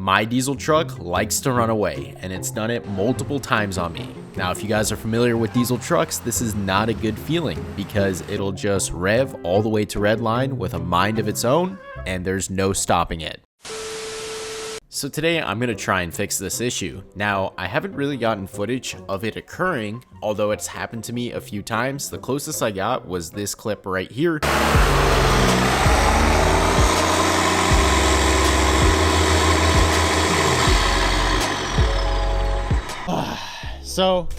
My diesel truck likes to run away, and it's done it multiple times on me. Now, if you guys are familiar with diesel trucks, this is not a good feeling because it'll just rev all the way to red line with a mind of its own, and there's no stopping it. So today I'm going to try and fix this issue. Now, I haven't really gotten footage of it occurring, although it's happened to me a few times. The closest I got was this clip right here. So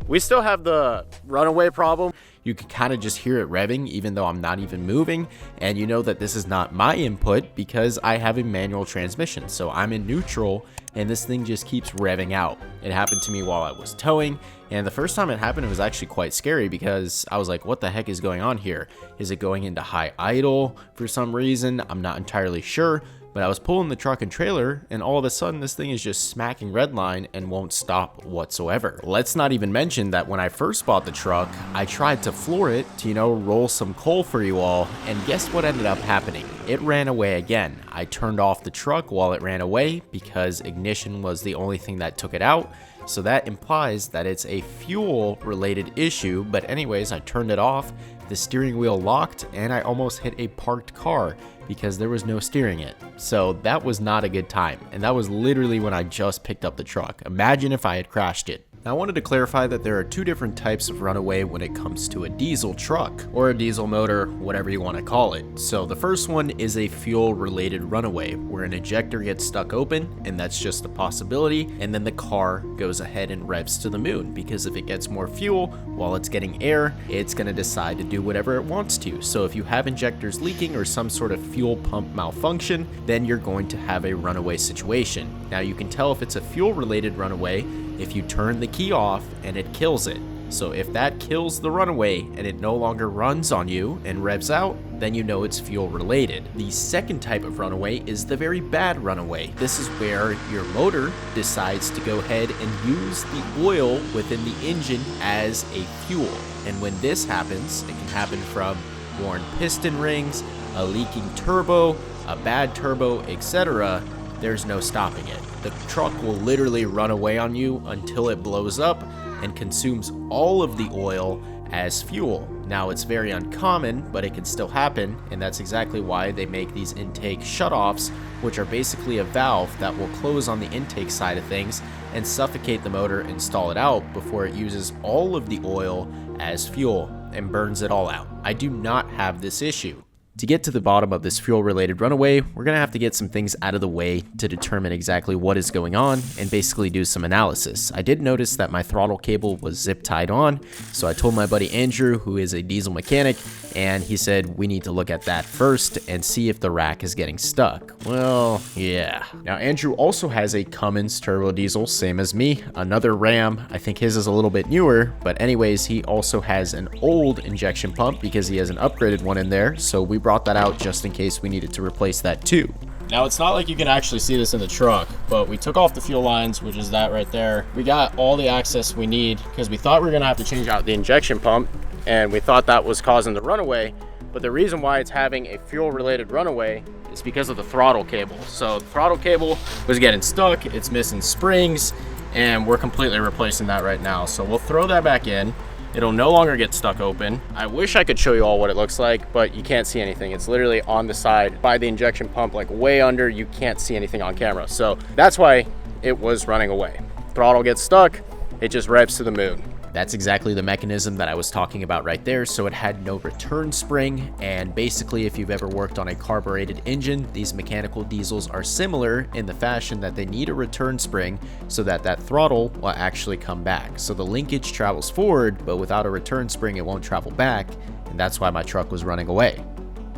we still have the runaway problem. You can kind of just hear it revving even though I'm not even moving, and you know that this is not my input because I have a manual transmission. So I'm in neutral and this thing just keeps revving out. It happened to me while I was towing, and the first time it happened it was actually quite scary because I was like, what the heck is going on here? Is it going into high idle for some reason? I'm not entirely sure. But I was pulling the truck and trailer, and all of a sudden this thing is just smacking redline and won't stop whatsoever. Let's not even mention that when I first bought the truck, I tried to floor it to, roll some coal for you all, and guess what ended up happening? It ran away again. I turned off the truck while it ran away because ignition was the only thing that took it out. So that implies that it's a fuel related issue, but anyways, I turned it off, the steering wheel locked, and I almost hit a parked car because there was no steering it. So that was not a good time, and that was literally when I just picked up the truck. Imagine if I had crashed it. Now, I wanted to clarify that there are two different types of runaway when it comes to a diesel truck, or a diesel motor, whatever you want to call it. So the first one is a fuel-related runaway, where an ejector gets stuck open, and that's just a possibility, and then the car goes ahead and revs to the moon, because if it gets more fuel while it's getting air, it's going to decide to do whatever it wants to. So if you have injectors leaking or some sort of fuel pump malfunction, then you're going to have a runaway situation. Now, you can tell if it's a fuel-related runaway if you turn the key off and it kills it. So if that kills the runaway and it no longer runs on you and revs out, then you know it's fuel related. The second type of runaway is the very bad runaway. This is where your motor decides to go ahead and use the oil within the engine as a fuel. And when this happens, it can happen from worn piston rings, a leaking turbo, a bad turbo, etc. There's no stopping it. The truck will literally run away on you until it blows up and consumes all of the oil as fuel. Now, it's very uncommon, but it can still happen, and that's exactly why they make these intake shutoffs, which are basically a valve that will close on the intake side of things and suffocate the motor and stall it out before it uses all of the oil as fuel and burns it all out. I do not have this issue. To get to the bottom of this fuel-related runaway, we're going to have to get some things out of the way to determine exactly what is going on and basically do some analysis. I did notice that my throttle cable was zip tied on, so I told my buddy Andrew, who is a diesel mechanic, and he said we need to look at that first and see if the rack is getting stuck. Well, yeah. Now, Andrew also has a Cummins turbo diesel, same as me, another Ram. I think his is a little bit newer, but anyways, he also has an old injection pump because he has an upgraded one in there, so we brought that out just in case we needed to replace that too. Now, it's not like you can actually see this in the truck, but we took off the fuel lines, which is that right there. We got all the access we need because we thought we were gonna have to change out the injection pump, and we thought that was causing the runaway. But the reason why it's having a fuel related runaway is because of the throttle cable. So the throttle cable was getting stuck, it's missing springs, and we're completely replacing that right now. So we'll throw that back in. It'll no longer get stuck open. I wish I could show you all what it looks like, but you can't see anything. It's literally on the side by the injection pump, like way under. You can't see anything on camera. So that's why it was running away. Throttle gets stuck, it just revs to the moon. That's exactly the mechanism that I was talking about right there. So it had no return spring, and basically if you've ever worked on a carbureted engine, these mechanical diesels are similar in the fashion that they need a return spring so that that throttle will actually come back. So the linkage travels forward, but without a return spring it won't travel back, and that's why my truck was running away.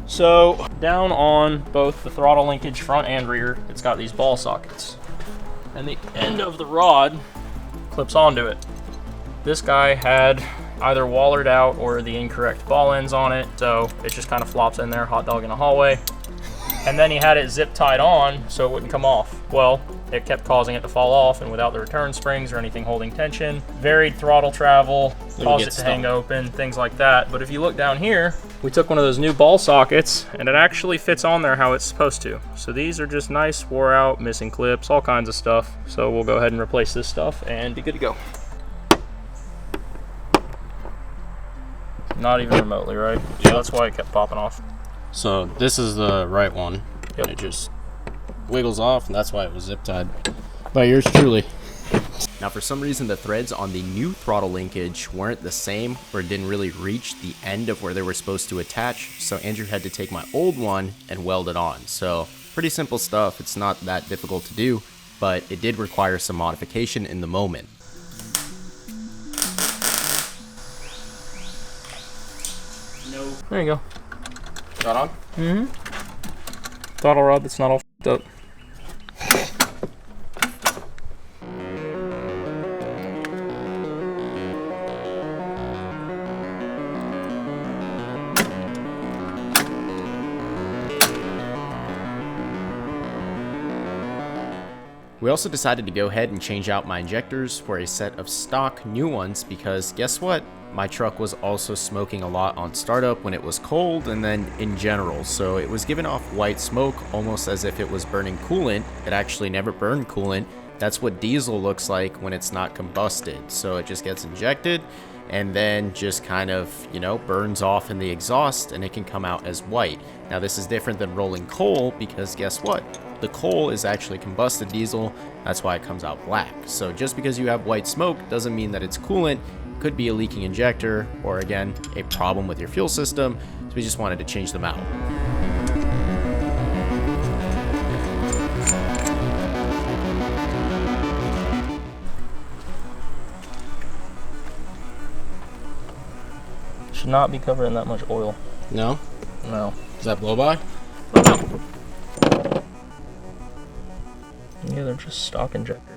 So down on both the throttle linkage front and rear, it's got these ball sockets, and the end of the rod clips onto it. This guy had either wallered out or the incorrect ball ends on it, so it just kind of flops in there, hot dog in a hallway. And then he had it zip tied on so it wouldn't come off. Well, it kept causing it to fall off, and without the return springs or anything holding tension, varied throttle travel, cause it to hang open, things like that. But if you look down here, we took one of those new ball sockets and it actually fits on there how it's supposed to. So these are just nice, wore out, missing clips, all kinds of stuff. So we'll go ahead and replace this stuff and be good to go. Not even remotely, right? Yeah, that's why it kept popping off. So this is the right one. Yep. And it just wiggles off, and that's why it was zip tied. By yours truly. Now, for some reason, the threads on the new throttle linkage weren't the same, or didn't really reach the end of where they were supposed to attach. So Andrew had to take my old one and weld it on. So pretty simple stuff. It's not that difficult to do, but it did require some modification in the moment. There you go. Got on? Mm-hmm. Throttle rod that's not all f***ed up. We also decided to go ahead and change out my injectors for a set of stock new ones because guess what? My truck was also smoking a lot on startup when it was cold and then in general. So it was giving off white smoke almost as if it was burning coolant. It actually never burned coolant. That's what diesel looks like when it's not combusted. So it just gets injected and then just kind of, you know, burns off in the exhaust and it can come out as white. Now this is different than rolling coal because guess what? The coal is actually combusted diesel. That's why it comes out black. So just because you have white smoke doesn't mean that it's coolant. It could be a leaking injector or again, a problem with your fuel system. So we just wanted to change them out. Should not be covering that much oil. No? No. Does that blow by? Oh, no. Yeah, they're just stock injectors.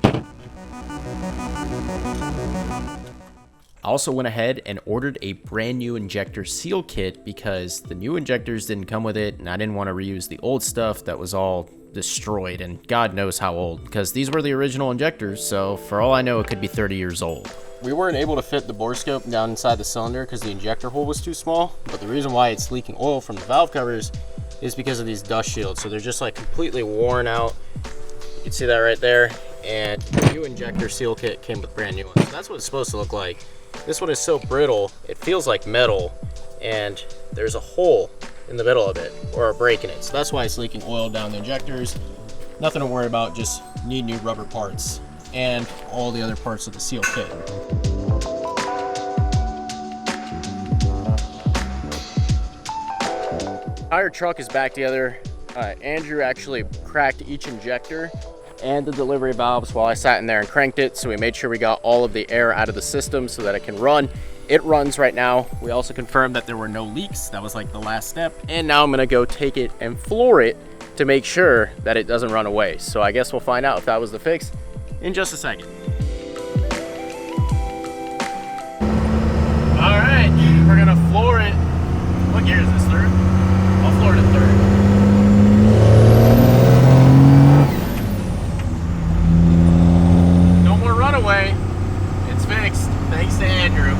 I also went ahead and ordered a brand new injector seal kit because the new injectors didn't come with it and I didn't want to reuse the old stuff that was all destroyed and God knows how old because these were the original injectors, so for all I know it could be 30 years old. We weren't able to fit the bore scope down inside the cylinder because the injector hole was too small, but the reason why it's leaking oil from the valve covers is because of these dust shields. So they're just like completely worn out. You can see that right there. And the new injector seal kit came with brand new ones. So that's what it's supposed to look like. This one is so brittle, it feels like metal, and there's a hole in the middle of it, or a break in it. So that's why it's leaking oil down the injectors. Nothing to worry about, just need new rubber parts and all the other parts of the seal kit. Our truck is back together. Andrew actually cracked each injector and the delivery valves while I sat in there and cranked it. So we made sure we got all of the air out of the system so that it can run. It runs right now. We also confirmed that there were no leaks. That was like the last step. And now I'm gonna go take it and floor it to make sure that it doesn't run away. So I guess we'll find out if that was the fix in just a second. All right, we're gonna floor it. What gear is this, third? I'll floor it at third. No more runaway. It's fixed, thanks to Andrew.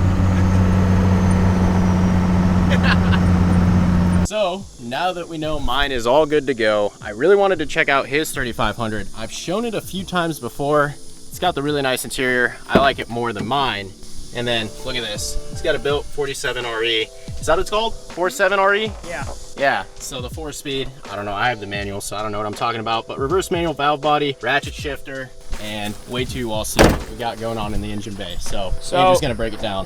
So now that we know mine is all good to go, I really wanted to check out his 3500. I've shown it a few times before. It's got the really nice interior. I like it more than mine. And then look at this. It's got a built 47 RE. Is that what it's called? 47 RE? Yeah. Yeah, so the 4-speed, I don't know, I have the manual, so I don't know what I'm talking about, but reverse manual valve body, ratchet shifter, and wait till you all see what we got going on in the engine bay. So Andrew's gonna break it down.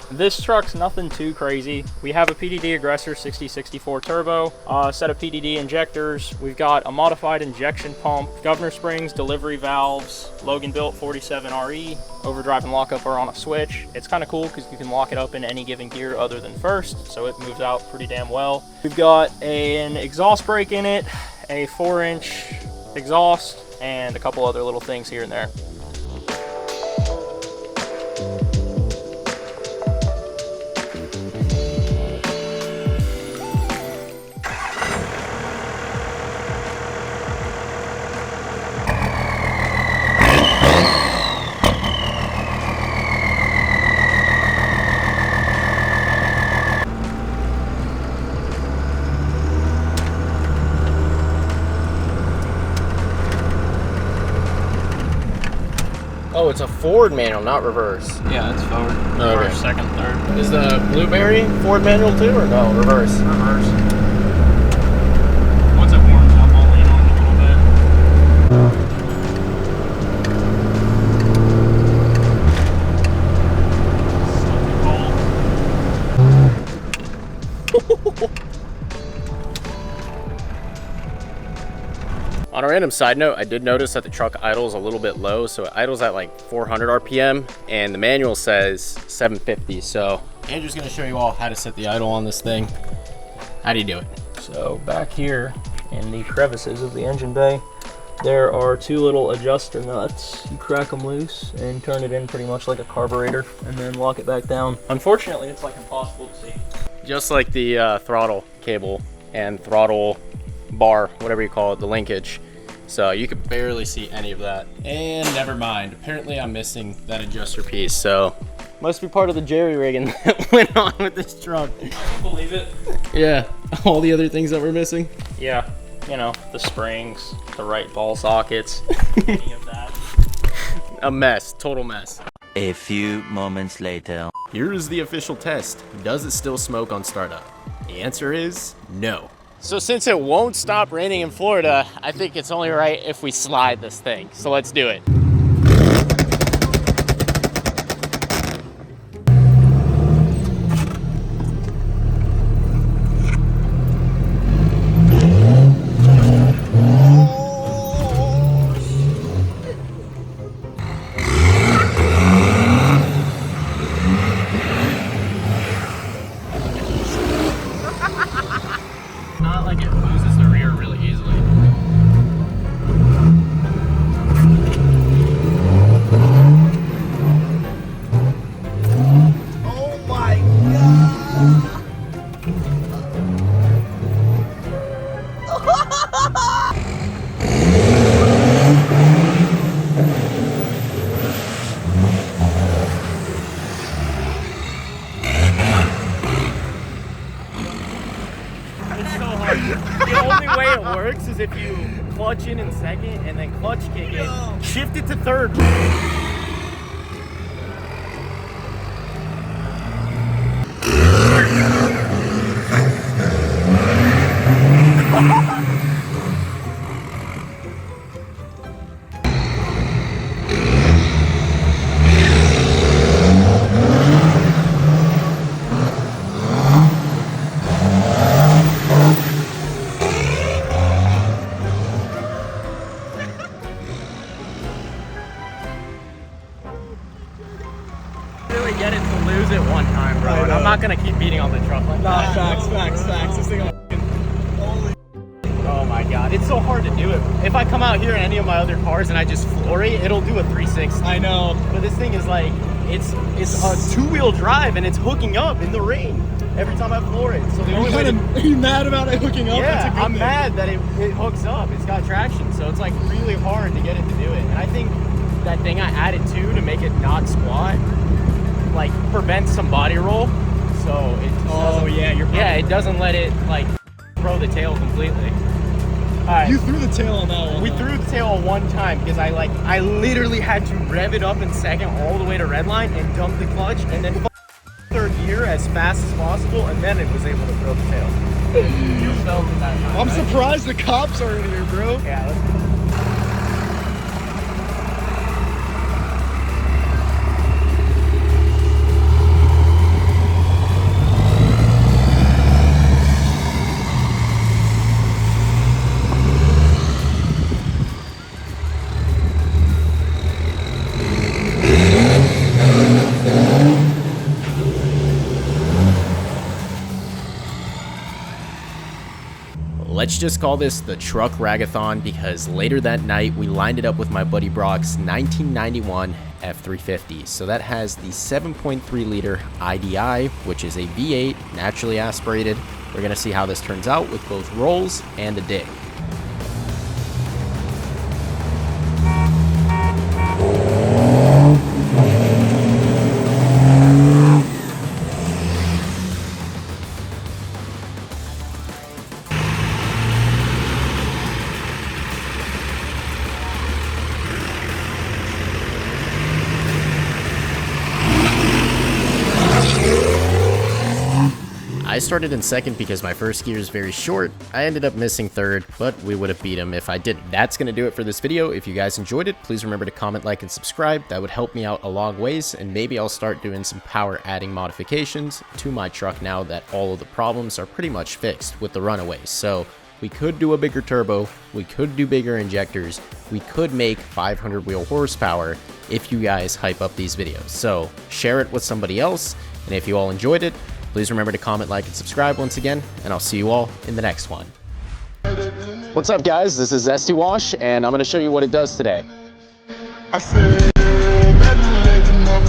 This truck's nothing too crazy. We have a PDD Aggressor 6064 turbo, set of PDD injectors. We've got a modified injection pump, governor springs, delivery valves, Logan built 47 RE. Overdrive and lockup are on a switch. It's kind of cool because you can lock it up in any given gear other than first, so it moves out pretty damn well. We've got an exhaust brake in it, a 4-inch exhaust, and a couple other little things here and there. Oh, it's a forward manual, not reverse. Yeah, it's forward. Okay. First, second, third. Is the Blueberry forward manual too, or no? Reverse. Reverse. Once it warms up, I'll lean on it a little bit. On a random side note, I did notice that the truck idles a little bit low, so it idles at like 400 RPM, and the manual says 750. So Andrew's gonna show you all how to set the idle on this thing. How do you do it? So back here in the crevices of the engine bay, there are two little adjuster nuts. You crack them loose and turn it in pretty much like a carburetor, and then lock it back down. Unfortunately, it's like impossible to see. Just like the throttle cable and throttle bar, whatever you call it, the linkage. So you could barely see any of that. And never mind, apparently I'm missing that adjuster piece, so must be part of the jerry rigging that went on with this truck. Believe it? Yeah, all the other things that we're missing. Yeah, you know, the springs, the right ball sockets, any of that. A mess, total mess. A few moments later. Here is the official test. Does it still smoke on startup? The answer is no. So since it won't stop raining in Florida, I think it's only right if we slide this thing. So let's do it. Not like it loses the rear really easily. Oh my god! It's so hard. The only way it works is if you clutch in second and then clutch kick it, shift it to third. Really get it to lose it one time, bro. And I'm not gonna keep beating on the truck like that. Facts. This thing Oh my god, it's so hard to do it. If I come out here in any of my other cars and I just floor it, it'll do a 360. I know. But this thing is like, it's a two-wheel drive and it's hooking up in the rain every time I floor it. So the only way Are you mad about it hooking up? That's a yeah, good I'm thing. mad that it hooks up. It's got traction, so it's like really hard to get it to do it. And I think that thing I added to make it not squat, like prevents some body roll. So it just doesn't, yeah, it doesn't let it like throw the tail completely. All right. You threw the tail on that one. We threw the tail one time because I literally had to rev it up in second all the way to redline and dump the clutch and then third gear as fast as possible, and then it was able to throw the tail. You felt it that time. I'm right? surprised the cops aren't here, bro. Yeah. Let's Let's just call this the truck ragathon because later that night we lined it up with my buddy Brock's 1991 F350. So that has the 7.3 liter IDI, which is a V8 naturally aspirated. We're gonna see how this turns out with both rolls and a dig. I started in second because my first gear is very short. I ended up missing third, but we would have beat him if I didn't. That's going to do it for this video. If you guys enjoyed it, please remember to comment, like, and subscribe. That would help me out a long ways, and maybe I'll start doing some power adding modifications to my truck now that all of the problems are pretty much fixed with the runaways. So we could do a bigger turbo, we could do bigger injectors, we could make 500 wheel horsepower if you guys hype up these videos. So share it with somebody else, and if you all enjoyed it, please remember to comment, like, and subscribe once again, and I'll see you all in the next one. What's up, guys? This is Zesty Wash, and I'm going to show you what it does today. I said, better late enough,